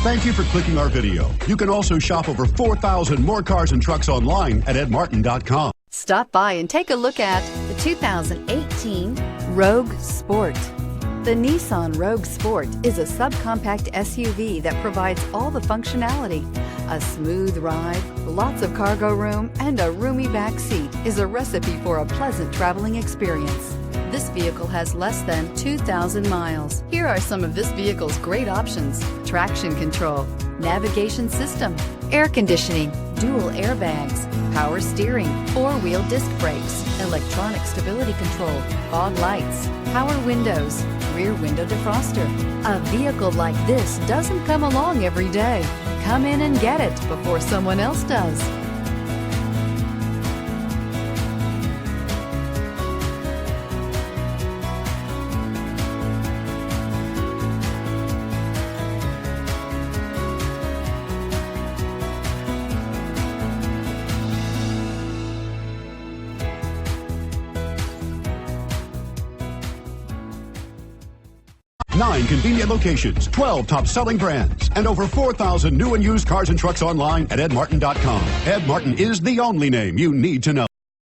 Thank you for clicking our video. You can also shop over 4,000 more cars and trucks online at edmartin.com. Stop by and take a look at the 2018 Rogue Sport. The Nissan Rogue Sport is a subcompact SUV that provides all the functionality. A smooth ride, lots of cargo room, and a roomy back seat is a recipe for a pleasant traveling experience. This vehicle has less than 2,000 miles. Here are some of this vehicle's great options: traction control, navigation system, air conditioning, dual airbags, power steering, four-wheel disc brakes, electronic stability control, fog lights, power windows, rear window defroster. A vehicle like this doesn't come along every day. Come in and get it before someone else does. Nine convenient locations, 12 top-selling brands, and over 4,000 new and used cars and trucks online at edmartin.com. Ed Martin is the only name you need to know.